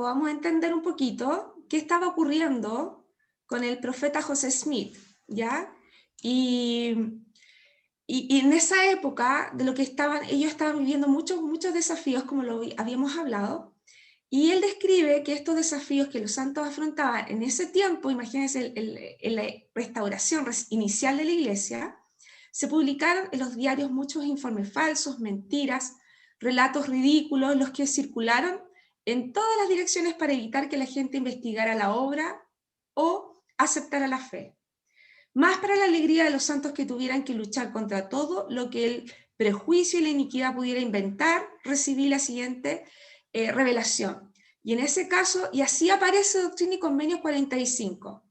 vamos a entender un poquito qué estaba ocurriendo con el profeta José Smith, ¿ya? Y en esa época, de lo que ellos estaban viviendo muchos desafíos, como habíamos hablado, y él describe que estos desafíos que los santos afrontaban en ese tiempo, imagínense en la restauración inicial de la iglesia, se publicaron en los diarios muchos informes falsos, mentiras, relatos ridículos, los que circularon en todas las direcciones para evitar que la gente investigara la obra o aceptara la fe. Más para la alegría de los santos que tuvieran que luchar contra todo lo que el prejuicio y la iniquidad pudiera inventar, recibí la siguiente revelación. Y en ese caso, y así aparece Doctrina y Convenios 45,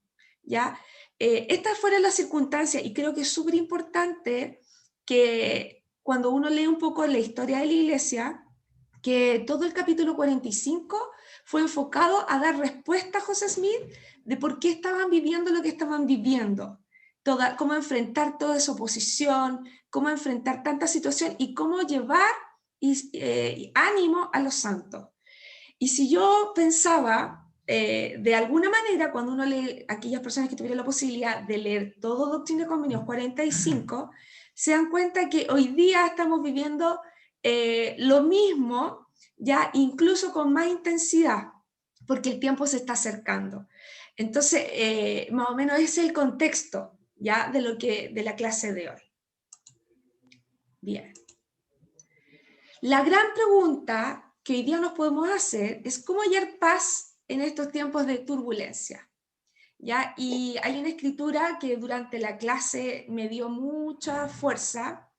¿ya? Estas fueron las circunstancias, y creo que es súper importante que cuando uno lee un poco la historia de la Iglesia, que todo el capítulo 45 fue enfocado a dar respuesta a José Smith de por qué estaban viviendo lo que estaban viviendo, cómo enfrentar toda esa oposición, cómo enfrentar tanta situación y cómo llevar ánimo a los santos. Y si yo pensaba, de alguna manera, cuando uno lee, aquellas personas que tuvieron la posibilidad de leer todo Doctrina y Convenios 45, se dan cuenta que hoy día estamos viviendo lo mismo, ya incluso con más intensidad, porque el tiempo se está acercando. Entonces, más o menos ese es el contexto ya de la clase de hoy. Bien. La gran pregunta que hoy día nos podemos hacer es cómo hallar paz en estos tiempos de turbulencia. ¿Ya? Y hay una escritura que durante la clase me dio mucha fuerza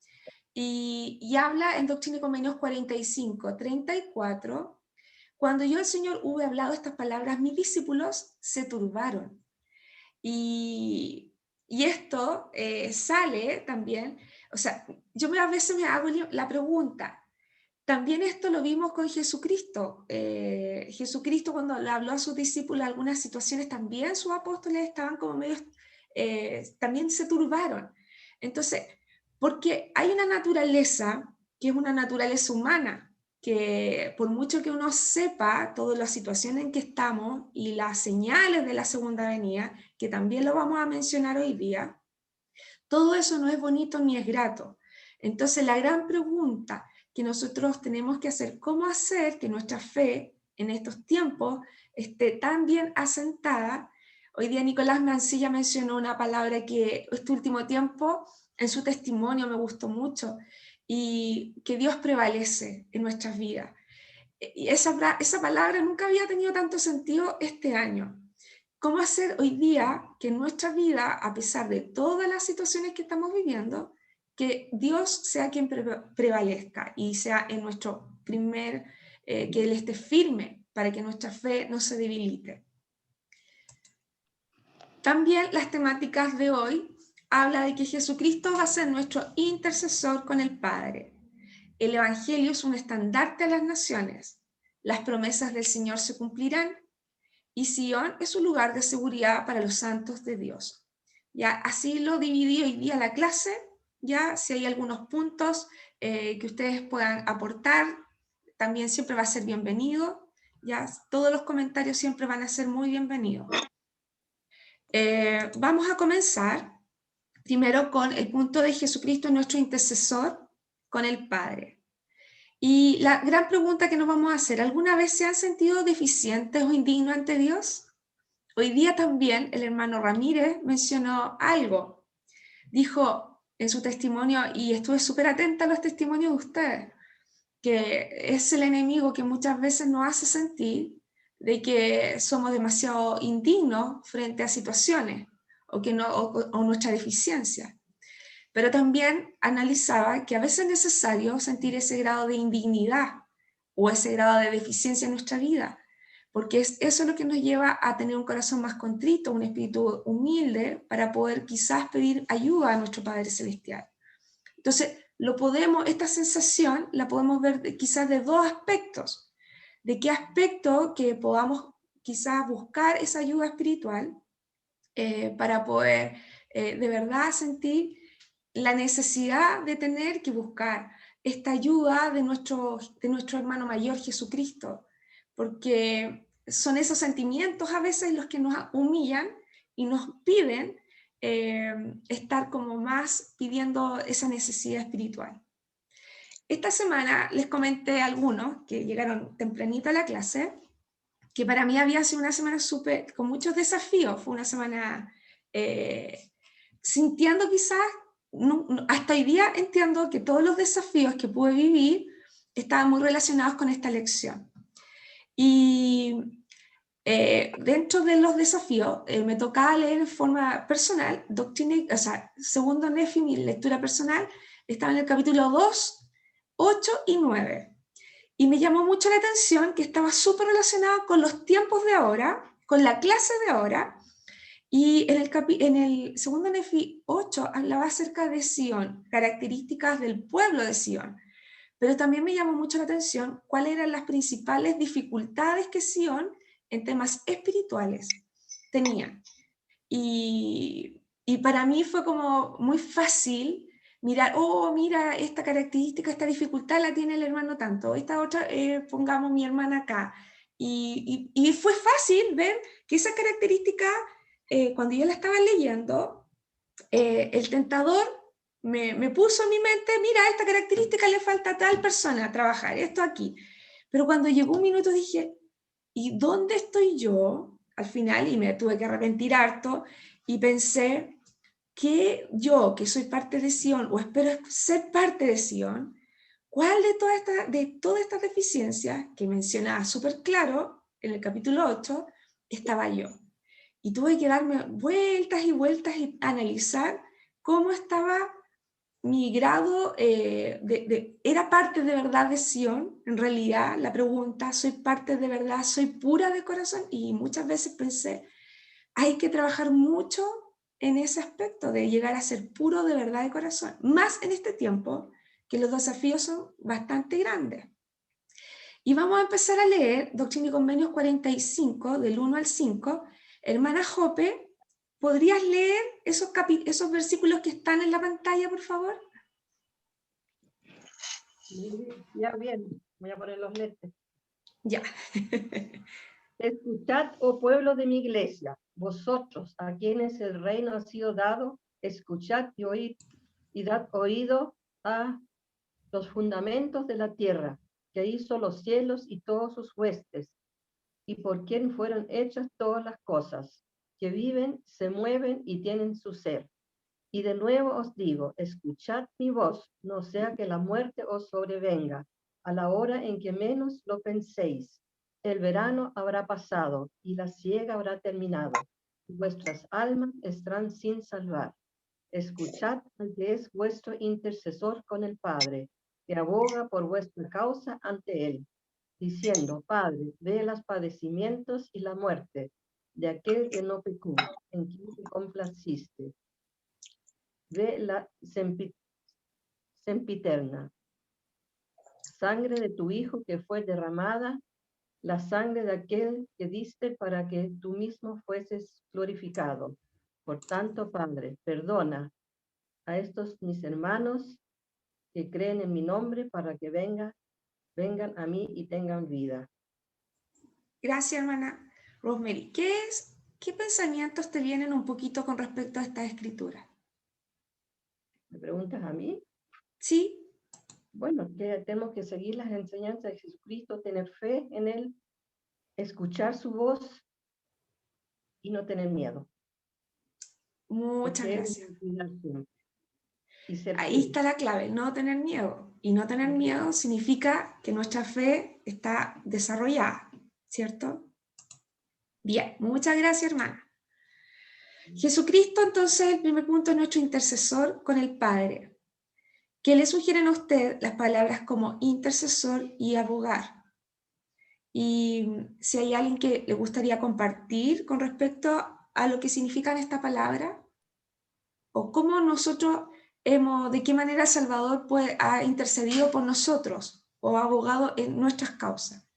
y habla en Doctrina y Convenios 45, 34. Cuando yo al Señor hube hablado estas palabras, mis discípulos se turbaron. Y esto sale también, o sea, yo a veces me hago la pregunta, también esto lo vimos con Jesucristo. Jesucristo cuando le habló a sus discípulos algunas situaciones, también sus apóstoles estaban como medio, también se turbaron. Entonces, porque hay una naturaleza que es una naturaleza humana, que por mucho que uno sepa toda la situación en que estamos y las señales de la segunda venida, que también lo vamos a mencionar hoy día, todo eso no es bonito ni es grato. Entonces la gran pregunta que nosotros tenemos que hacer, ¿cómo hacer que nuestra fe en estos tiempos esté tan bien asentada? Hoy día Nicolás Mancilla mencionó una palabra que este último tiempo en su testimonio me gustó mucho, y que Dios prevalece en nuestras vidas. Y esa palabra nunca había tenido tanto sentido este año. ¿Cómo hacer hoy día que en nuestra vida, a pesar de todas las situaciones que estamos viviendo, que Dios sea quien prevalezca y sea en nuestro que Él esté firme para que nuestra fe no se debilite? También las temáticas de hoy habla de que Jesucristo va a ser nuestro intercesor con el Padre. El Evangelio es un estandarte a las naciones. Las promesas del Señor se cumplirán y Sion es un lugar de seguridad para los santos de Dios. Ya, así lo dividí hoy día la clase. Ya, si hay algunos puntos que ustedes puedan aportar, también siempre va a ser bienvenido. Ya, todos los comentarios siempre van a ser muy bienvenidos. Vamos a comenzar primero con el punto de Jesucristo, nuestro intercesor con el Padre. Y la gran pregunta que nos vamos a hacer, ¿alguna vez se han sentido deficientes o indignos ante Dios? Hoy día también el hermano Ramírez mencionó algo. Dijo en su testimonio, y estuve súper atenta a los testimonios de ustedes, que es el enemigo que muchas veces nos hace sentir de que somos demasiado indignos frente a situaciones o nuestra deficiencia. Pero también analizaba que a veces es necesario sentir ese grado de indignidad o ese grado de deficiencia en nuestra vida, porque eso es lo que nos lleva a tener un corazón más contrito, un espíritu humilde, para poder quizás pedir ayuda a nuestro Padre Celestial. Entonces, esta sensación la podemos ver quizás de dos aspectos. ¿De qué aspecto que podamos quizás buscar esa ayuda espiritual para poder de verdad sentir la necesidad de tener que buscar esta ayuda de nuestro hermano mayor Jesucristo? Porque son esos sentimientos a veces los que nos humillan y nos piden estar como más pidiendo esa necesidad espiritual. Esta semana les comenté a algunos que llegaron tempranito a la clase, que para mí había sido una semana con muchos desafíos, fue una semana sintiendo quizás, hasta hoy día entiendo que todos los desafíos que pude vivir estaban muy relacionados con esta lección. Y dentro de los desafíos me tocaba leer en forma personal, segundo Nefi, mi lectura personal, estaba en el capítulo 2, 8 y 9. Y me llamó mucho la atención que estaba súper relacionado con los tiempos de ahora, con la clase de ahora, y en el segundo Nefi 8 hablaba acerca de Sion, características del pueblo de Sion. Pero también me llamó mucho la atención cuáles eran las principales dificultades que Sion en temas espirituales tenía. Y para mí fue como muy fácil mirar, oh, mira, esta característica, esta dificultad la tiene el hermano tanto, esta otra, pongamos mi hermana acá. Y fue fácil ver que esa característica, cuando yo la estaba leyendo, el tentador me puso en mi mente, mira, esta característica le falta a tal persona a trabajar, esto aquí. Pero cuando llegó un minuto dije, ¿y dónde estoy yo? Al final, y me tuve que arrepentir harto, y pensé que yo, que soy parte de Sion, o espero ser parte de Sion, ¿cuál de todas estas deficiencias que mencionaba súper claro en el capítulo 8 estaba yo? Y tuve que darme vueltas y vueltas y analizar cómo estaba mi grado, ¿era parte de verdad de Sion? En realidad, la pregunta, ¿soy parte de verdad? ¿Soy pura de corazón? Y muchas veces pensé, hay que trabajar mucho en ese aspecto de llegar a ser puro de verdad de corazón, más en este tiempo que los desafíos son bastante grandes. Y vamos a empezar a leer Doctrina y Convenios 45, del 1 al 5. Hermana Jope, ¿podrías leer esos versículos que están en la pantalla, por favor? Ya bien, voy a poner los lentes. Ya. Escuchad, oh pueblo de mi iglesia, vosotros a quienes el reino ha sido dado, escuchad y oíd, y dad oído a los fundamentos de la tierra, que hizo los cielos y todos sus huestes, y por quien fueron hechas todas las cosas, que viven, se mueven y tienen su ser. Y de nuevo os digo, escuchad mi voz, no sea que la muerte os sobrevenga, a la hora en que menos lo penséis. El verano habrá pasado y la siega habrá terminado, y vuestras almas estarán sin salvar. Escuchad al que es vuestro intercesor con el Padre, que aboga por vuestra causa ante él, diciendo, Padre, ve los padecimientos y la muerte de aquel que no pecó, en quien te complaciste. Ve la sempiterna sangre de tu Hijo que fue derramada, la sangre de aquel que diste para que tú mismo fueses glorificado. Por tanto, Padre, perdona a estos mis hermanos que creen en mi nombre para que vengan a mí y tengan vida. Gracias, hermana Rosemary. ¿Qué pensamientos te vienen un poquito con respecto a esta escritura? ¿Me preguntas a mí? Sí. Bueno, que tenemos que seguir las enseñanzas de Jesucristo, tener fe en Él, escuchar su voz y no tener miedo. Muchas Porque gracias. Ahí está la clave, no tener miedo. Y no tener miedo significa que nuestra fe está desarrollada, ¿cierto? Bien, muchas gracias, hermana. Jesucristo, entonces, el primer punto, es nuestro intercesor con el Padre. ¿Qué le sugieren a usted las palabras como intercesor y abogar? Y si hay alguien que le gustaría compartir con respecto a lo que significan esta palabra, o cómo nosotros de qué manera Salvador ha intercedido por nosotros o ha abogado en nuestras causas.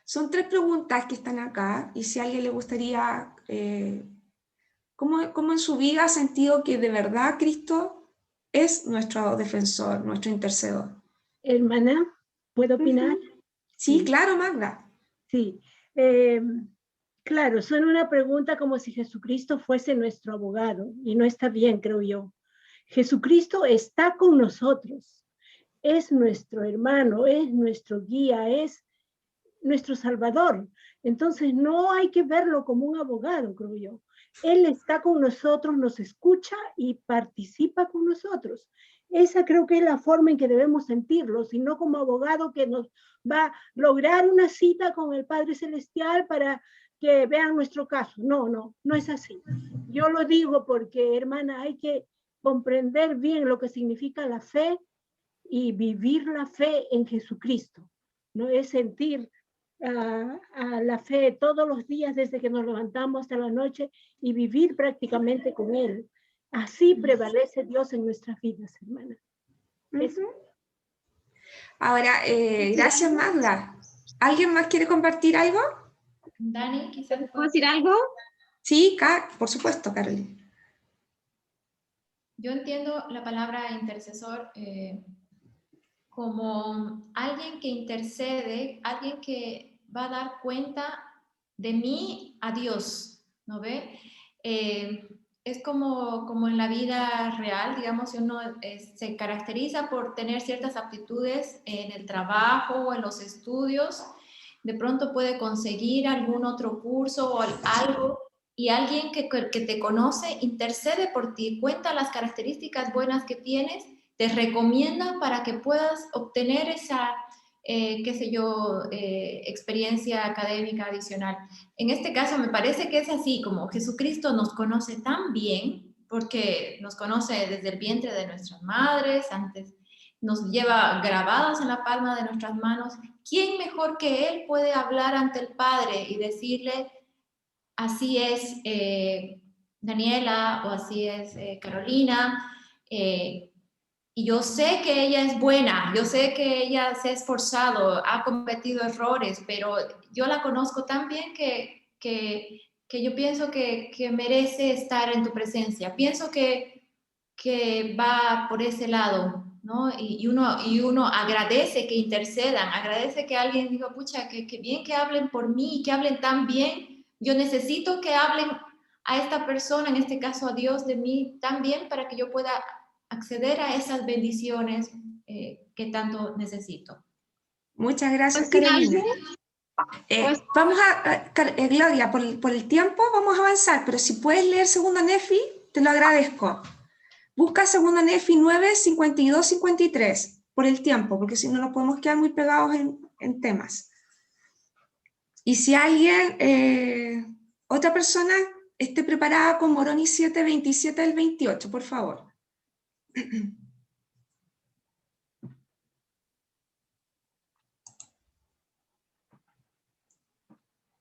Son 3 preguntas que están acá, y si a alguien le gustaría, ¿cómo en su vida ha sentido que de verdad Cristo es nuestro defensor, nuestro intercedor? Hermana, ¿puedo opinar? Sí, claro, Magda. Sí. Claro, suena una pregunta como si Jesucristo fuese nuestro abogado, y no está bien, creo yo. Jesucristo está con nosotros, es nuestro hermano, es nuestro guía, es nuestro Salvador. Entonces no hay que verlo como un abogado, creo yo. Él está con nosotros, nos escucha y participa con nosotros. Esa creo que es la forma en que debemos sentirlo, sino como abogado que nos va a lograr una cita con el Padre Celestial para que vean nuestro caso. No, no, no es así. Yo lo digo porque, hermana, hay que comprender bien lo que significa la fe y vivir la fe en Jesucristo. No es sentir a la fe todos los días desde que nos levantamos hasta la noche y vivir prácticamente con Él. Así prevalece Dios en nuestras vidas, hermana. Eso. Ahora, gracias, Magda. ¿Alguien más quiere compartir algo? Dani, quizás. ¿Puedo decir algo? Sí, por supuesto, Carolina. Yo entiendo la palabra intercesor como alguien que intercede, alguien que va a dar cuenta de mí a Dios, ¿no ve? Es como en la vida real, digamos, si uno se caracteriza por tener ciertas aptitudes en el trabajo o en los estudios, de pronto puede conseguir algún otro curso o algo, y alguien que te conoce intercede por ti, cuenta las características buenas que tienes, te recomienda para que puedas obtener esa, qué sé yo, experiencia académica adicional. En este caso me parece que es así, como Jesucristo nos conoce tan bien, porque nos conoce desde el vientre de nuestras madres, antes nos lleva grabados en la palma de nuestras manos. ¿Quién mejor que Él puede hablar ante el Padre y decirle, así es Daniela, o así es Carolina, y yo sé que ella es buena, yo sé que ella se ha esforzado, ha cometido errores, pero yo la conozco tan bien que yo pienso que merece estar en tu presencia. Pienso que va por ese lado, ¿no? Y uno agradece que intercedan, agradece que alguien diga, pucha, que bien que hablen por mí, que hablen tan bien. Yo necesito que hablen a esta persona, en este caso a Dios, de mí tan bien para que yo pueda acceder a esas bendiciones que tanto necesito. Muchas gracias, ¿Puedo decir Carolina. algo? Vamos Gloria, por el tiempo vamos a avanzar, pero si puedes leer Segunda Nefi, te lo agradezco. Busca Segunda Nefi 9, 52, 53, por el tiempo, porque si no nos podemos quedar muy pegados en temas. Y si alguien, otra persona, esté preparada con Moroni 7, 27 al 28, por favor.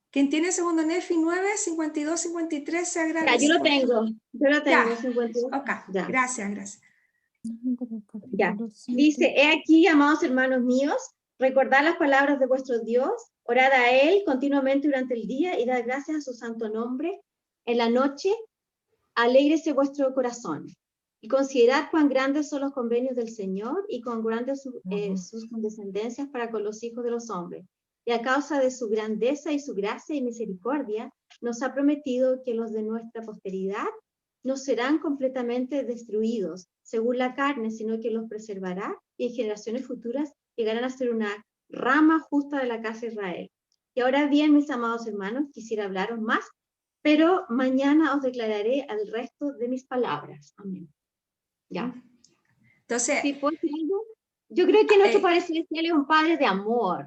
Quien tiene Segunda Nefi 9, 52, 53, se agradece. Ya, yo lo tengo, Ya. 52. Ok, Ya. gracias. Ya. Dice, he aquí, amados hermanos míos, recordad las palabras de vuestro Dios, orad a Él continuamente durante el día y dad gracias a su santo nombre. En la noche, alégrese vuestro corazón y considerad cuán grandes son los convenios del Señor y cuán grandes sus condescendencias para con los hijos de los hombres. Y a causa de su grandeza y su gracia y misericordia, nos ha prometido que los de nuestra posteridad no serán completamente destruidos según la carne, sino que los preservará y en generaciones futuras llegarán a ser una rama justa de la casa de Israel. Y ahora bien, mis amados hermanos, quisiera hablaros más, pero mañana os declararé al resto de mis palabras. Amén. Ya. Entonces, ¿Sí, puedo decir algo? Yo creo que nuestro Padre Celestial es un Padre de amor,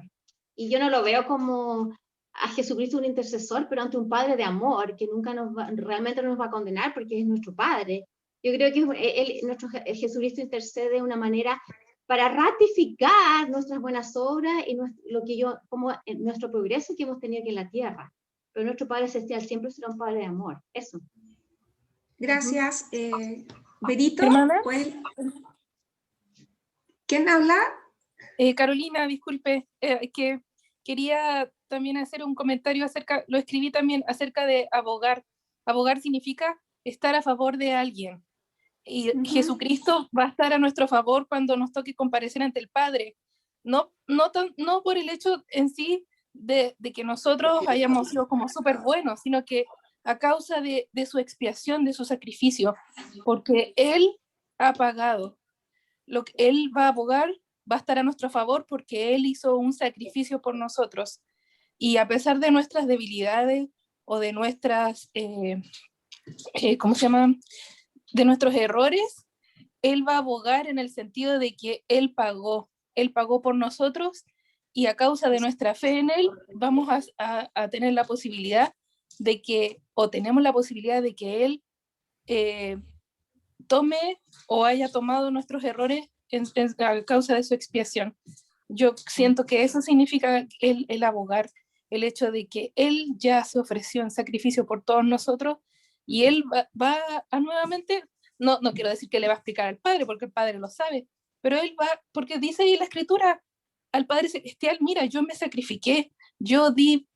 y yo no lo veo como a Jesucristo un intercesor, pero ante un Padre de amor, que nunca realmente no nos va a condenar porque es nuestro Padre. Yo creo que nuestro Jesucristo intercede de una manera para ratificar nuestras buenas obras y como nuestro progreso que hemos tenido aquí en la tierra. Pero nuestro Padre Celestial siempre será un Padre de amor. Eso. gracias. Berito, Hermana. ¿Quién habla? Carolina, disculpe, que quería también hacer un comentario lo escribí también acerca de abogar. Abogar significa estar a favor de alguien. Y Jesucristo va a estar a nuestro favor cuando nos toque comparecer ante el Padre. no por el hecho en sí de que nosotros hayamos sido como súper buenos, sino que a causa de su expiación, de su sacrificio, porque Él ha pagado. Lo que Él va a abogar va a estar a nuestro favor porque Él hizo un sacrificio por nosotros. Y a pesar de nuestras debilidades o de nuestras, ¿cómo se llaman? De nuestros errores, Él va a abogar en el sentido de que Él pagó por nosotros, y a causa de nuestra fe en Él vamos a tener la posibilidad de que, o tenemos la posibilidad de que Él tome o haya tomado nuestros errores a causa de su expiación. Yo siento que eso significa el abogar, el hecho de que Él ya se ofreció en sacrificio por todos nosotros, y Él va a nuevamente, no quiero decir que le va a explicar al Padre, porque el Padre lo sabe, pero Él va, porque dice ahí en la Escritura, al Padre Celestial, mira, yo me sacrifiqué, yo di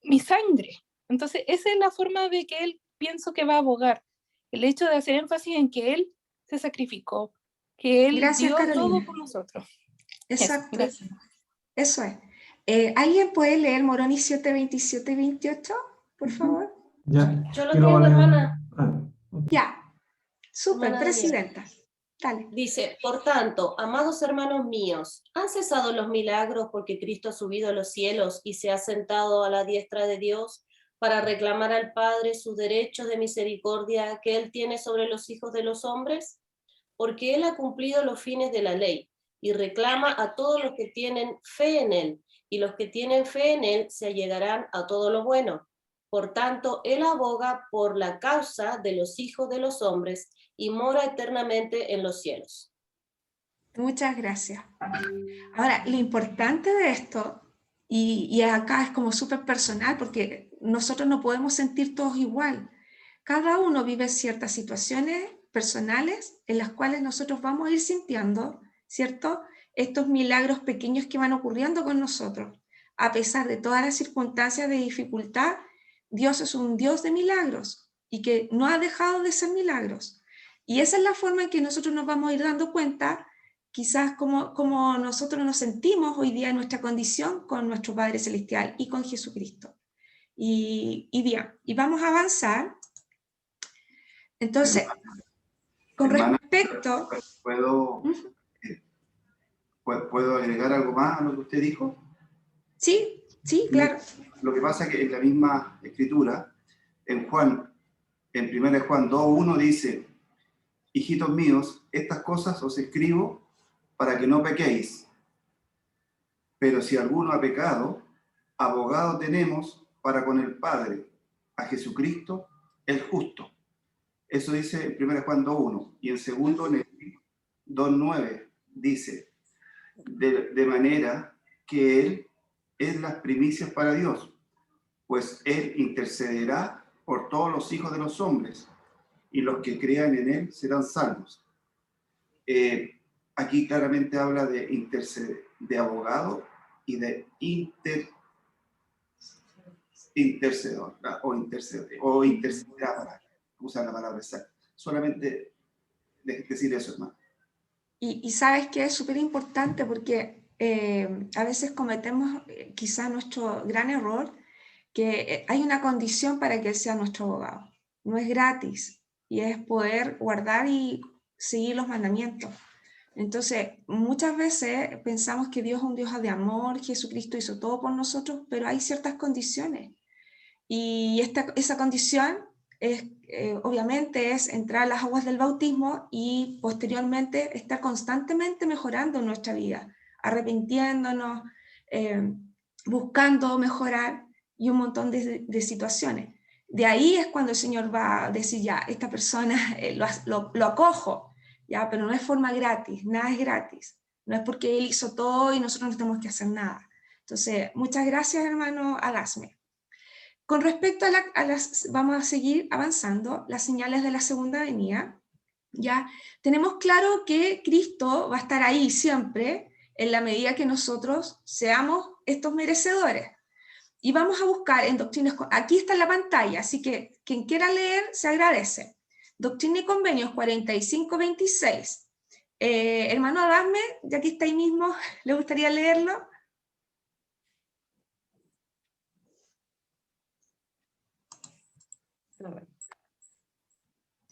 mi sangre. Entonces, esa es la forma de que Él pienso que va a abogar, el hecho de hacer énfasis en que Él se sacrificó, que Él Gracias, dio Carolina. todo por nosotros. Exacto. Gracias. Eso es. ¿Alguien puede leer Moroni 7, 27 y 28, por favor? Ya. Yo lo Quiero tengo, leer- hermana. Ok. Ya. Súper, Hermana Daniela. presidenta. Dale. Dice, por tanto, amados hermanos míos, ¿han cesado los milagros porque Cristo ha subido a los cielos y se ha sentado a la diestra de Dios para reclamar al Padre sus derechos de misericordia que Él tiene sobre los hijos de los hombres? Porque Él ha cumplido los fines de la ley y reclama a todos los que tienen fe en Él, y los que tienen fe en Él se allegarán a todo lo bueno. Por tanto, Él aboga por la causa de los hijos de los hombres y mora eternamente en los cielos. Muchas gracias. Ahora, lo importante de esto, y acá es como súper personal, porque nosotros no podemos sentir todos igual. Cada uno vive ciertas situaciones personales en las cuales nosotros vamos a ir sintiendo, ¿cierto? Estos milagros pequeños que van ocurriendo con nosotros. A pesar de todas las circunstancias de dificultad, Dios es un Dios de milagros y que no ha dejado de ser milagros. Y esa es la forma en que nosotros nos vamos a ir dando cuenta, quizás como nosotros nos sentimos hoy día en nuestra condición con nuestro Padre Celestial y con Jesucristo. Y bien, y vamos a avanzar. Entonces, con respecto... ¿Puedo agregar algo más a lo que usted dijo? Sí, sí, claro. Lo que pasa es que en la misma escritura, en 1 Juan 2:1 dice, hijitos míos, estas cosas os escribo para que no pequéis. Pero si alguno ha pecado, abogado tenemos para con el Padre, a Jesucristo el justo. Eso dice en 1 Juan 2:1. Y en 2 Nefi 2:9 dice, de manera que Él es las primicias para Dios, pues Él intercederá por todos los hijos de los hombres, y los que crean en Él serán salvos. Aquí claramente habla de interceder, de abogado y de intercedor, o intercederá, para usar la palabra exacta. Solamente decir eso, hermano. Y sabes que es súper importante porque a veces cometemos quizás nuestro gran error, que hay una condición para que Él sea nuestro abogado. No es gratis, y es poder guardar y seguir los mandamientos. Entonces, muchas veces pensamos que Dios es un Dios de amor, Jesucristo hizo todo por nosotros, pero hay ciertas condiciones. Y esa condición es, obviamente es entrar a las aguas del bautismo y posteriormente estar constantemente mejorando nuestra vida, arrepintiéndonos, buscando mejorar y un montón de situaciones. De ahí es cuando el Señor va a decir, ya, esta persona lo acojo, ya, pero no es forma gratis, nada es gratis. No es porque Él hizo todo y nosotros no tenemos que hacer nada. Entonces, muchas gracias, hermano Agasme. Con respecto a las, vamos a seguir avanzando, las señales de la segunda venida, ya tenemos claro que Cristo va a estar ahí siempre, en la medida que nosotros seamos estos merecedores. Y vamos a buscar en Doctrinas, aquí está en la pantalla, así que quien quiera leer se agradece. Doctrina y Convenios 45:26. Hermano Adasme, ya que está ahí mismo, ¿le gustaría leerlo?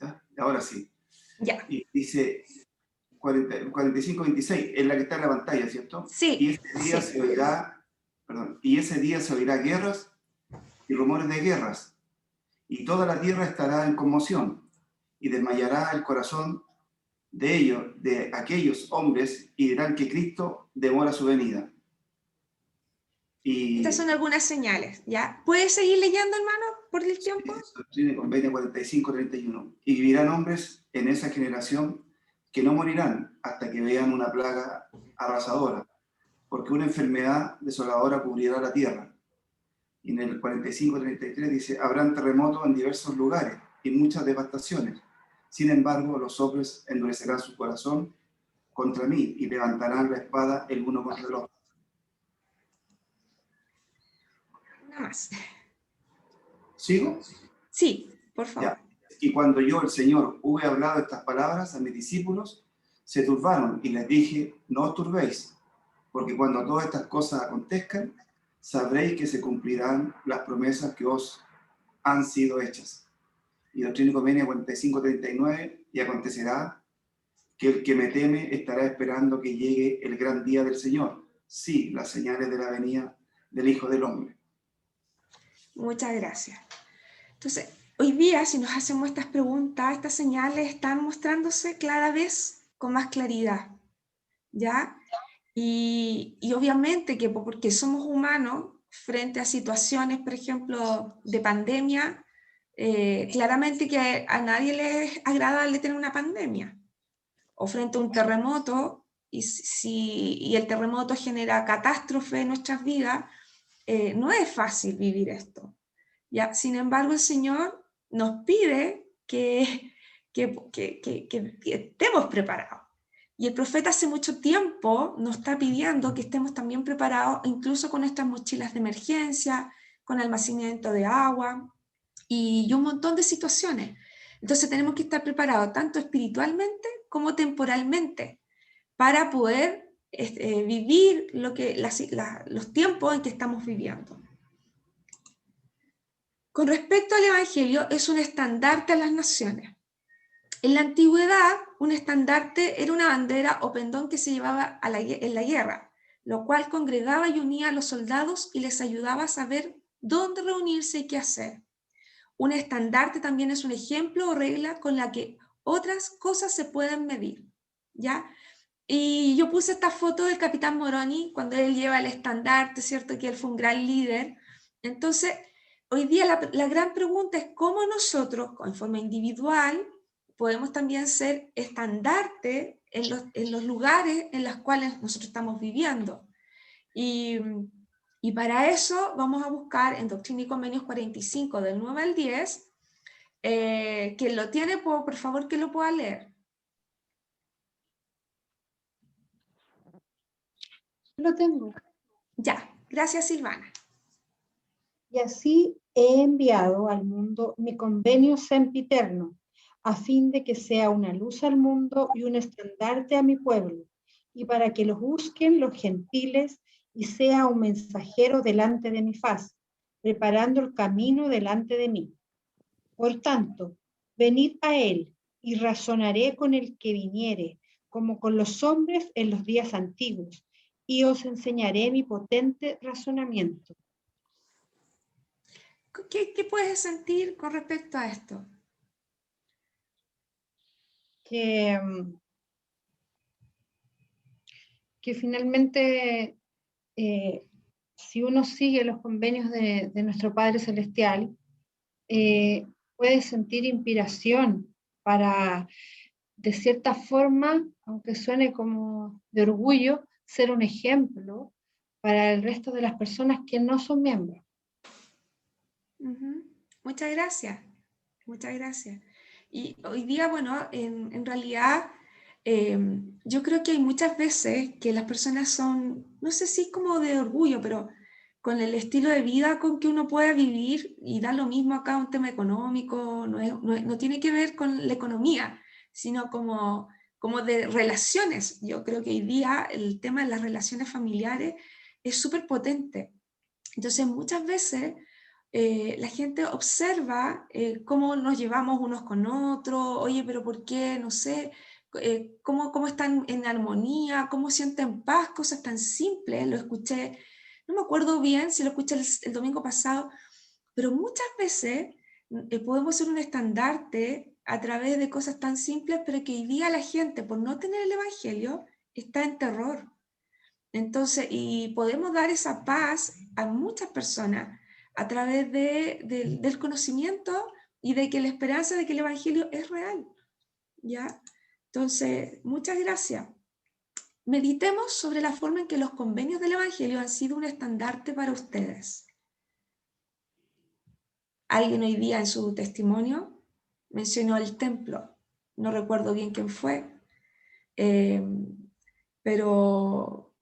¿Ya? Ahora sí. Ya. Y dice 45-26, es la que está en la pantalla, ¿cierto? Sí. Y ese día sí. se oirá, y ese día se oirá guerras y rumores de guerras, y toda la tierra estará en conmoción, y desmayará el corazón de ellos, de aquellos hombres, y dirán que Cristo demora su venida. Y estas son algunas señales, ¿ya? ¿Puedes seguir leyendo, hermano, por el tiempo? Doctrina y Convenio 45-31. Y vivirán hombres en esa generación que no morirán hasta que vean una plaga arrasadora, porque una enfermedad desoladora cubrirá la tierra. Y en el 45-33 dice, habrán terremotos en diversos lugares y muchas devastaciones. Sin embargo, los hombres endurecerán su corazón contra mí y levantarán la espada el uno contra el otro. Nada más. ¿Sigo? Sí, por favor. Ya. Y cuando yo, el Señor, hube hablado estas palabras a mis discípulos, se turbaron y les dije, no os turbéis, porque cuando todas estas cosas acontezcan, sabréis que se cumplirán las promesas que os han sido hechas. Y Doctrina y Convenio 45-39, y acontecerá que el que me teme estará esperando que llegue el gran día del Señor. Sí, las señales de la venida del Hijo del Hombre. Muchas gracias. Entonces, hoy día, si nos hacemos estas preguntas, estas señales están mostrándose cada vez con más claridad, ¿ya? Y obviamente que porque somos humanos, frente a situaciones, por ejemplo, de pandemia, claramente que a nadie le es agradable tener una pandemia. O frente a un terremoto, y el terremoto genera catástrofe en nuestras vidas, no es fácil vivir esto. ¿Ya? Sin embargo, el Señor nos pide que estemos preparados. Y el profeta hace mucho tiempo nos está pidiendo que estemos también preparados, incluso con estas mochilas de emergencia, con almacenamiento de agua y un montón de situaciones. Entonces tenemos que estar preparados tanto espiritualmente como temporalmente para poder vivir los tiempos en que estamos viviendo. Con respecto al Evangelio, es un estandarte a las naciones. En la antigüedad, un estandarte era una bandera o pendón que se llevaba en la guerra, lo cual congregaba y unía a los soldados y les ayudaba a saber dónde reunirse y qué hacer. Un estandarte también es un ejemplo o regla con la que otras cosas se pueden medir, ¿ya? Y yo puse esta foto del capitán Moroni cuando él lleva el estandarte, ¿cierto? Que él fue un gran líder. Entonces, hoy día la gran pregunta es cómo nosotros, en forma individual, podemos también ser estandarte en los lugares en los cuales nosotros estamos viviendo. Y para eso vamos a buscar en Doctrina y Convenios 45, del 9 al 10, quien lo tiene, por favor que lo pueda leer. Lo tengo. Ya, gracias Silvana. Y así he enviado al mundo mi convenio sempiterno, a fin de que sea una luz al mundo y un estandarte a mi pueblo, y para que los busquen los gentiles y sea un mensajero delante de mi faz, preparando el camino delante de mí. Por tanto, venid a él y razonaré con el que viniere, como con los hombres en los días antiguos, y os enseñaré mi potente razonamiento. ¿Qué puedes sentir con respecto a esto? Que finalmente, si uno sigue los convenios de nuestro Padre Celestial, puede sentir inspiración para, de cierta forma, aunque suene como de orgullo, ser un ejemplo para el resto de las personas que no son miembros. Muchas gracias, muchas gracias. Y hoy día, bueno, en realidad yo creo que hay muchas veces que las personas son, no sé si como de orgullo, pero con el estilo de vida con que uno pueda vivir, y da lo mismo acá un tema económico, no tiene que ver con la economía, sino como como de relaciones. Yo creo que hoy día el tema de las relaciones familiares es súper potente. Entonces muchas veces la gente observa cómo nos llevamos unos con otros, oye, pero ¿por qué? No sé, cómo están en armonía, cómo sienten paz, cosas tan simples. Lo escuché, no me acuerdo bien si lo escuché el domingo pasado, pero muchas veces podemos ser un estandarte a través de cosas tan simples, pero que hoy día la gente, por no tener el Evangelio, está en terror. Entonces, y podemos dar esa paz a muchas personas a través del conocimiento y de que la esperanza de que el Evangelio es real, ¿ya? Entonces, muchas gracias. Meditemos sobre la forma en que los convenios del Evangelio han sido un estandarte para ustedes. Alguien hoy día en su testimonio mencionó el templo, no recuerdo bien quién fue, pero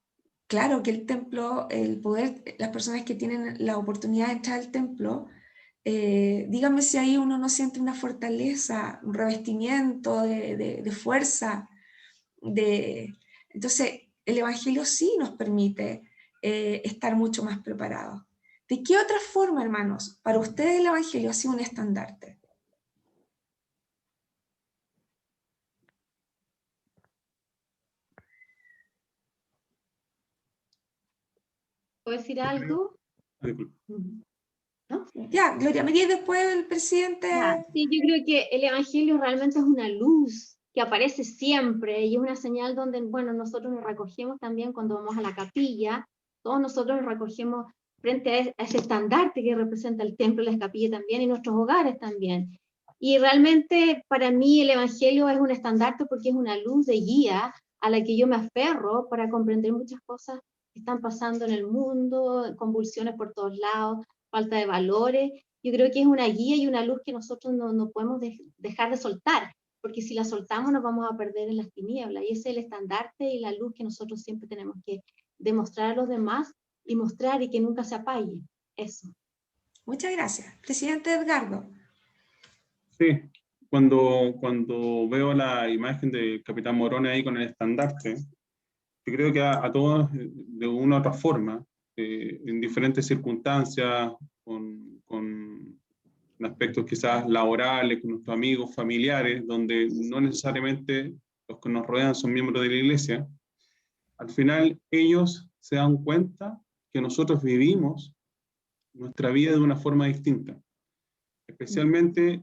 claro que el templo, el poder, las personas que tienen la oportunidad de entrar al templo, díganme si ahí uno no siente una fortaleza, un revestimiento de fuerza. Entonces, el Evangelio sí nos permite estar mucho más preparados. ¿De qué otra forma, hermanos, para ustedes el Evangelio ha sido un estandarte? ¿Puedo decir algo? ¿No? Ya, Gloria María, y después el presidente. Ya, sí, yo creo que el Evangelio realmente es una luz que aparece siempre y es una señal donde, bueno, nosotros nos recogemos también cuando vamos a la capilla, todos nosotros nos recogemos frente a ese estandarte que representa el templo, la capilla también y nuestros hogares también. Y realmente para mí el Evangelio es un estandarte porque es una luz de guía a la que yo me aferro para comprender muchas cosas que están pasando en el mundo, convulsiones por todos lados, falta de valores. Yo creo que es una guía y una luz que nosotros no podemos dejar de soltar, porque si la soltamos nos vamos a perder en las tinieblas, y ese es el estandarte y la luz que nosotros siempre tenemos que demostrar a los demás y mostrar y que nunca se apague. Eso. Muchas gracias. Presidente Edgardo. Sí, cuando veo la imagen del capitán Morone ahí con el estandarte, yo creo que a todos, de una u otra forma, en diferentes circunstancias, con aspectos quizás laborales, con nuestros amigos, familiares, donde no necesariamente los que nos rodean son miembros de la iglesia, al final ellos se dan cuenta que nosotros vivimos nuestra vida de una forma distinta. Especialmente,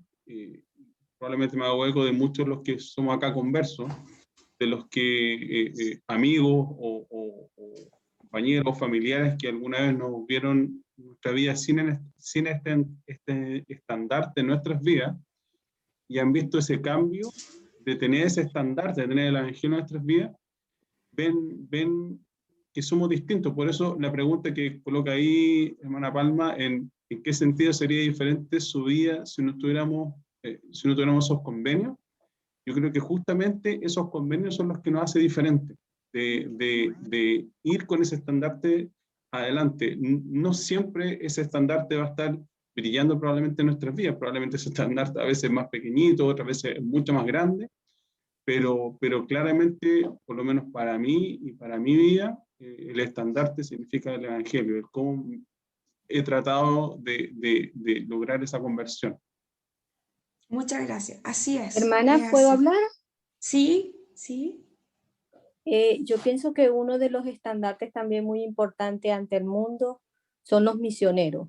probablemente me hago eco de muchos de los que somos acá conversos, de los que amigos o compañeros, familiares que alguna vez nos vieron nuestra vida sin este estandarte en nuestras vidas y han visto ese cambio de tener ese estandarte, de tener el Evangelio en nuestras vidas, ven que somos distintos. Por eso la pregunta que coloca ahí, hermana Palma, en qué sentido sería diferente su vida si no tuviéramos esos convenios. Yo creo que justamente esos convenios son los que nos hacen diferentes, de ir con ese estandarte adelante. No siempre ese estandarte va a estar brillando probablemente en nuestras vidas, probablemente ese estandarte a veces es más pequeñito, otras veces es mucho más grande, pero claramente, por lo menos para mí y para mi vida, el estandarte significa el Evangelio, el cómo he tratado de lograr esa conversión. Muchas gracias. Así es. Hermana, ¿puedo hablar? Sí, sí. Yo pienso que uno de los estandartes también muy importante ante el mundo son los misioneros,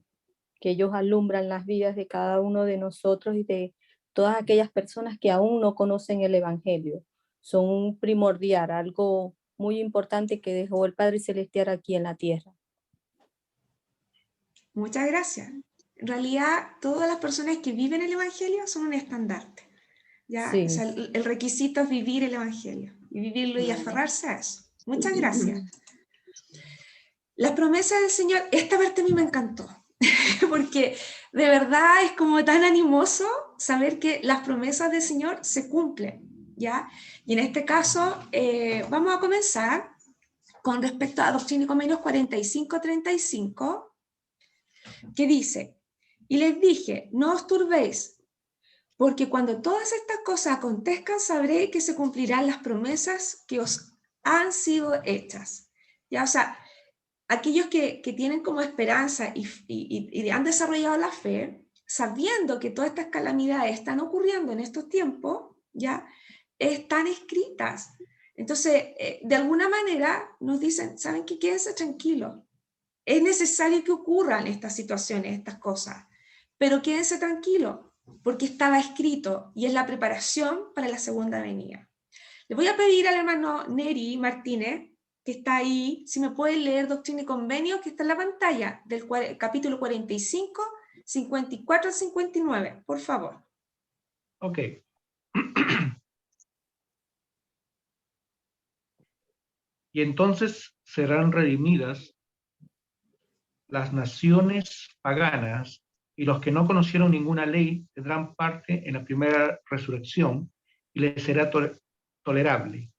que ellos alumbran las vidas de cada uno de nosotros y de todas aquellas personas que aún no conocen el Evangelio. Son un primordial, algo muy importante que dejó el Padre Celestial aquí en la tierra. Muchas gracias. En realidad, todas las personas que viven el Evangelio son un estandarte. ¿Ya? Sí. O sea, el requisito es vivir el Evangelio y vivirlo y aferrarse a eso. Muchas gracias. Las promesas del Señor, esta parte a mí me encantó, porque de verdad es como tan animoso saber que las promesas del Señor se cumplen, ¿ya? Y en este caso vamos a comenzar con respecto a Doctrina y Convenios 45-35, que dice: y les dije, no os turbéis, porque cuando todas estas cosas acontezcan, sabréis que se cumplirán las promesas que os han sido hechas. Ya, o sea, aquellos que tienen como esperanza y han desarrollado la fe, sabiendo que todas estas calamidades están ocurriendo en estos tiempos, ya están escritas. Entonces, de alguna manera nos dicen, ¿saben qué? Quédense tranquilos. Es necesario que ocurran estas situaciones, estas cosas, pero quédense tranquilos, porque estaba escrito y es la preparación para la segunda venida. Le voy a pedir al hermano Neri Martínez, que está ahí, si me puede leer Doctrina y Convenios, que está en la pantalla, del capítulo 45, 54 al 59, por favor. Ok. Y entonces serán redimidas las naciones paganas, y los que no conocieron ninguna ley tendrán parte en la primera resurrección, y les será tolerable.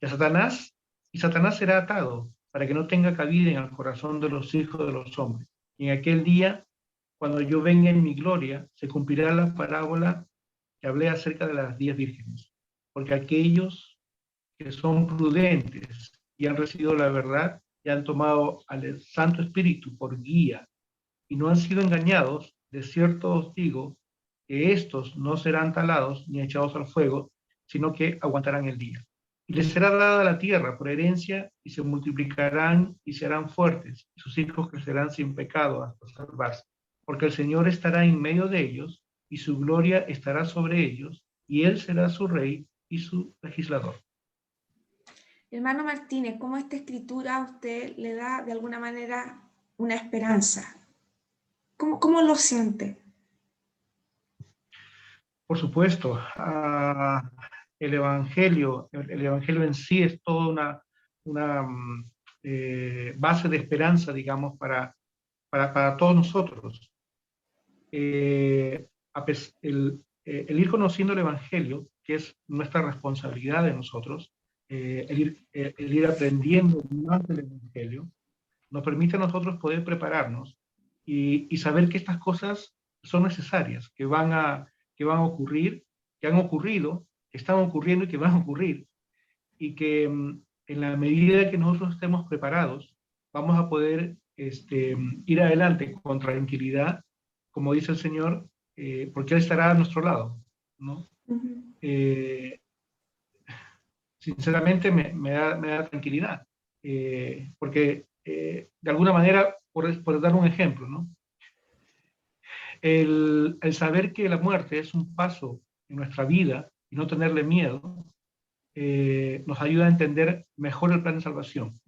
Y Satanás será atado, para que no tenga cabida en el corazón de los hijos de los hombres. Y en aquel día, cuando yo venga en mi gloria, se cumplirá la parábola que hablé acerca de las 10 vírgenes. Porque aquellos que son prudentes y han recibido la verdad y han tomado al Santo Espíritu por guía y no han sido engañados, de cierto os digo que estos no serán talados ni echados al fuego, sino que aguantarán el día. Y les será dada la tierra por herencia, y se multiplicarán y serán fuertes, y sus hijos crecerán sin pecado hasta salvarse. Porque el Señor estará en medio de ellos, y su gloria estará sobre ellos, y Él será su rey y su legislador. Hermano Martínez, ¿cómo esta escritura a usted le da de alguna manera una esperanza? ¿Cómo lo siente? Por supuesto, el evangelio en sí es toda una base de esperanza, digamos, para todos nosotros. El ir conociendo el evangelio, que es nuestra responsabilidad de nosotros, el ir aprendiendo más del evangelio, nos permite a nosotros poder prepararnos y saber que estas cosas son necesarias, que van a ocurrir, que han ocurrido, que están ocurriendo y que van a ocurrir, y que en la medida que nosotros estemos preparados, vamos a poder ir adelante con tranquilidad, como dice el Señor, porque Él estará a nuestro lado, ¿no? Uh-huh. Sinceramente me da tranquilidad, porque de alguna manera, por dar un ejemplo, ¿no? El saber que la muerte es un paso en nuestra vida y no tenerle miedo, nos ayuda a entender mejor el plan de salvación.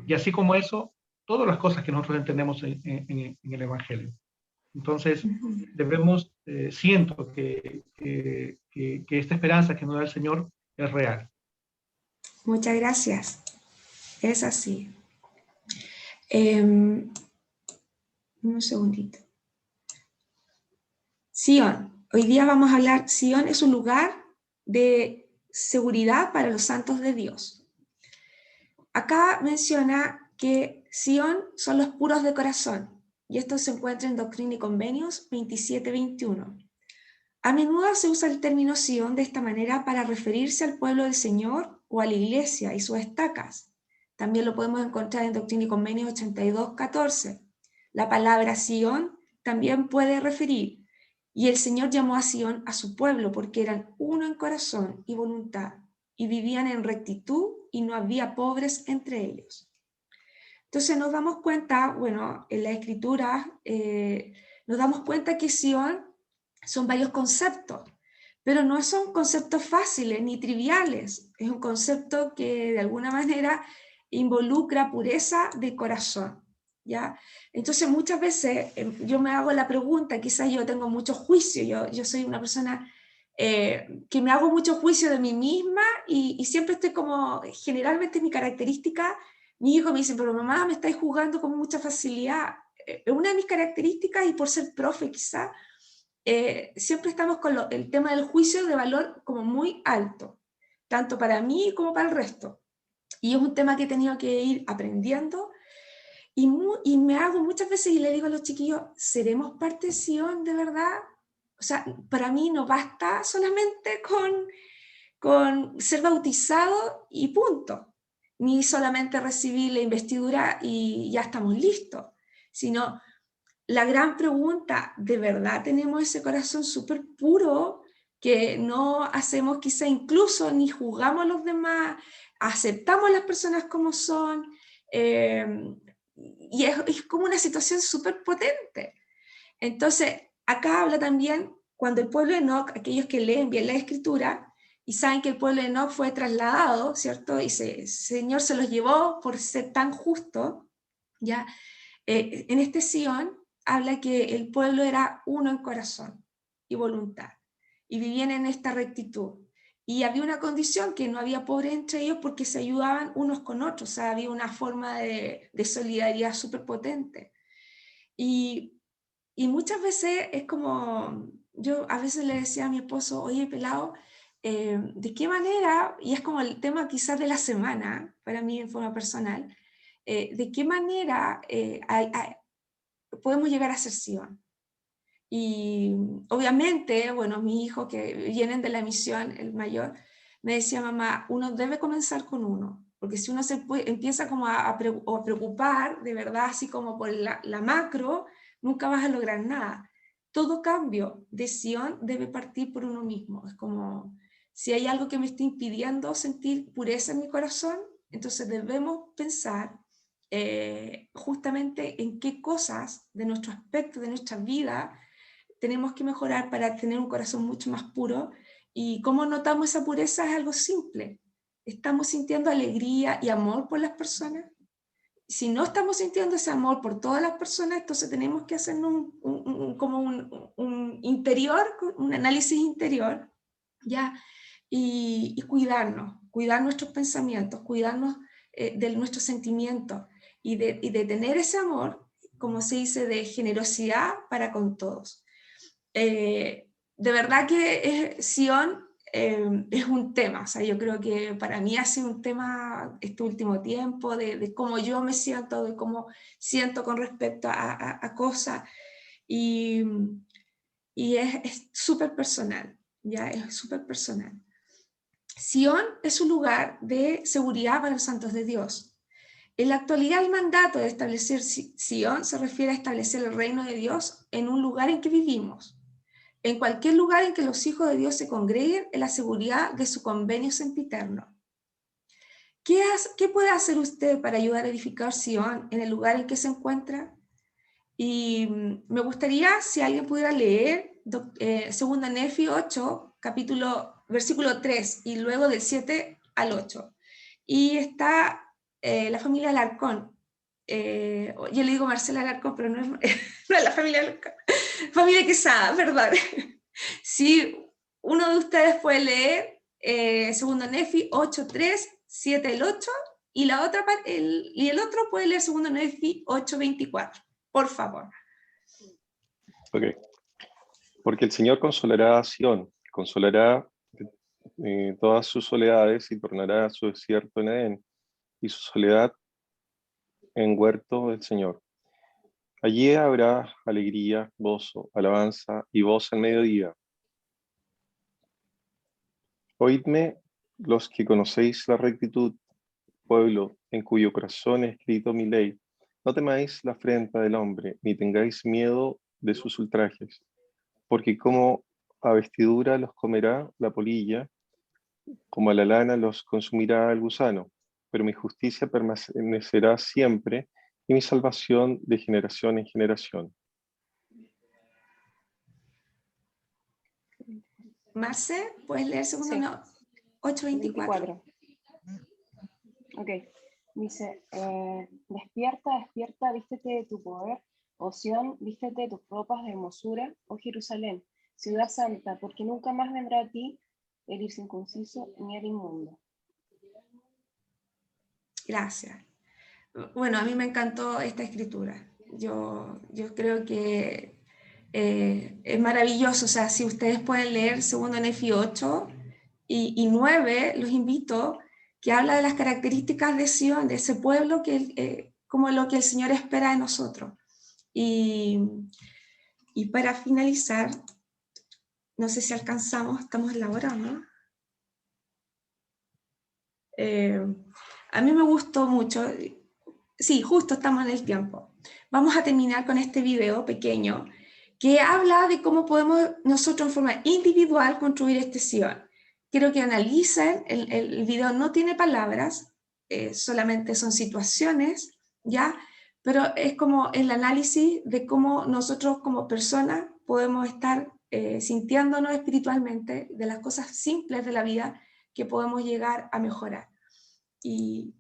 Y así como eso, todas las cosas que nosotros entendemos en el Evangelio. Entonces, debemos, siento que esta esperanza que nos da el Señor es real. Muchas gracias. Es así. Un segundito. Sion. Hoy día vamos a hablar, Sion es un lugar de seguridad para los santos de Dios. Acá menciona que Sion son los puros de corazón, y esto se encuentra en Doctrina y Convenios 27-21. A menudo se usa el término Sion de esta manera para referirse al pueblo del Señor o a la iglesia y sus estacas. También lo podemos encontrar en Doctrina y Convenios 82-14. La palabra Sion también puede referir, y el Señor llamó a Sion a su pueblo porque eran uno en corazón y voluntad, y vivían en rectitud y no había pobres entre ellos. Entonces nos damos cuenta, bueno, en la Escritura nos damos cuenta que Sion son varios conceptos, pero no son conceptos fáciles ni triviales, es un concepto que de alguna manera involucra pureza de corazón, ¿ya? Entonces muchas veces yo me hago la pregunta, quizás yo tengo mucho juicio, yo soy una persona que me hago mucho juicio de mí misma y siempre estoy como, generalmente mi característica, mis hijos me dicen, pero mamá, me estáis jugando con mucha facilidad. Una de mis características, y por ser profe quizás, siempre estamos con el tema del juicio de valor como muy alto, tanto para mí como para el resto. Y es un tema que he tenido que ir aprendiendo, y me hago muchas veces y le digo a los chiquillos, ¿seremos parte de Sion de verdad? O sea, para mí no basta solamente con ser bautizado y punto, ni solamente recibir la investidura y ya estamos listos, sino la gran pregunta, ¿de verdad tenemos ese corazón súper puro que no hacemos quizá incluso ni juzgamos a los demás, aceptamos a las personas como son? Y es como una situación súper potente. Entonces, acá habla también cuando el pueblo de Enoc, aquellos que leen bien la escritura y saben que el pueblo de Enoc fue trasladado, ¿cierto? Y el Señor se los llevó por ser tan justo, ¿ya? En este Sion habla que el pueblo era uno en corazón y voluntad, y vivían en esta rectitud. Y había una condición, que no había pobre entre ellos porque se ayudaban unos con otros, o sea, había una forma de solidaridad súper potente. Y muchas veces es como, yo a veces le decía a mi esposo, oye, pelado, ¿de qué manera? Y es como el tema quizás de la semana, para mí en forma personal, ¿de qué manera podemos llegar a ser Sion? Y obviamente, bueno, mis hijos que vienen de la misión, el mayor, me decía, mamá, uno debe comenzar con uno, porque si uno empieza como a preocupar, de verdad, así como por la macro, nunca vas a lograr nada. Todo cambio de Sion debe partir por uno mismo. Es como, si hay algo que me está impidiendo sentir pureza en mi corazón, entonces debemos pensar justamente en qué cosas de nuestro aspecto, de nuestra vida, tenemos que mejorar para tener un corazón mucho más puro. Y cómo notamos esa pureza es algo simple. ¿Estamos sintiendo alegría y amor por las personas? Si no estamos sintiendo ese amor por todas las personas, entonces tenemos que hacernos un interior, un análisis interior, ¿ya? Y cuidar nuestros pensamientos, cuidarnos de nuestros sentimientos y de tener ese amor, como se dice, de generosidad para con todos. De verdad que Sion es un tema, o sea, yo creo que para mí ha sido un tema este último tiempo, de cómo yo me siento, de cómo siento con respecto a cosas, y es súper personal, ya es súper personal. Sion es un lugar de seguridad para los santos de Dios. En la actualidad, el mandato de establecer Sion se refiere a establecer el reino de Dios en un lugar en que vivimos. En cualquier lugar en que los hijos de Dios se congreguen, en la seguridad de su convenio sempiterno. ¿Qué puede hacer usted para ayudar a edificar Sion en el lugar en que se encuentra? Y me gustaría, si alguien pudiera leer 2 Nefi 8, versículo 3, y luego del 7 al 8. Y está la familia Alarcón. Yo le digo Marcela Alarcón, pero no es la familia Alarcón. Familia Quesada, perdón. Si uno de ustedes puede leer 2 Nefi 8, 3, 7, el 8, y el otro puede leer 2 Nefi 8, 24. Por favor. Ok. Porque el Señor consolará a Sion, consolará todas sus soledades y tornará su desierto en Edén y su soledad en huerto del Señor. Allí habrá alegría, gozo, alabanza y voz al mediodía. Oídme los que conocéis la rectitud, pueblo en cuyo corazón he escrito mi ley. No temáis la afrenta del hombre, ni tengáis miedo de sus ultrajes, porque como a vestidura los comerá la polilla, como a la lana los consumirá el gusano, pero mi justicia permanecerá siempre y mi salvación de generación en generación. Marce, ¿puedes leer 2 8:24? Ok, dice, despierta, despierta, vístete de tu poder, oh Sión, vístete de tus ropas de hermosura, oh Jerusalén, ciudad santa, porque nunca más vendrá a ti el incircunciso ni el inmundo. Gracias. Bueno, a mí me encantó esta escritura. Yo creo que es maravilloso. O sea, si ustedes pueden leer 2 Nefi 8 y 9, los invito, que habla de las características de Sion, de ese pueblo, como lo que el Señor espera de nosotros. Y para finalizar, No sé si alcanzamos, estamos en la hora, ¿no? A mí me gustó mucho. Sí, justo estamos en el tiempo. Vamos a terminar con este video pequeño que habla de cómo podemos nosotros en forma individual construir este Sion. Quiero que analicen, el video no tiene palabras, solamente son situaciones, ¿ya? Pero es como el análisis de cómo nosotros como personas podemos estar sintiéndonos espiritualmente, de las cosas simples de la vida que podemos llegar a mejorar. Y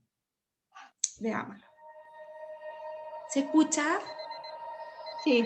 veámoslo. ¿Se escucha? Sí.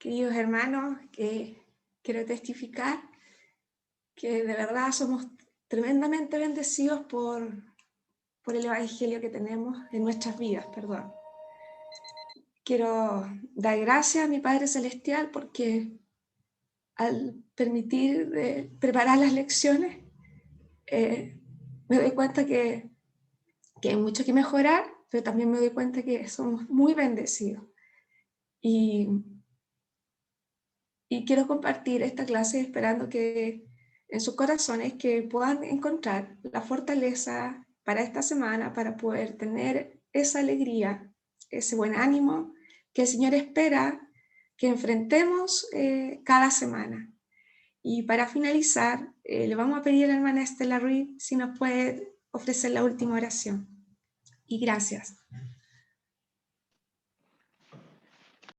queridos hermanos, que quiero testificar que de verdad somos tremendamente bendecidos por el evangelio que tenemos en nuestras vidas, perdón. Quiero dar gracias a mi Padre Celestial porque al permitir preparar las lecciones, me doy cuenta que hay mucho que mejorar, pero también me doy cuenta que somos muy bendecidos. Y quiero compartir esta clase esperando que en sus corazones que puedan encontrar la fortaleza para esta semana, para poder tener esa alegría, ese buen ánimo que el Señor espera que enfrentemos cada semana. Y para finalizar, le vamos a pedir a la hermana Estela Ruiz si nos puede ofrecer la última oración. Y gracias.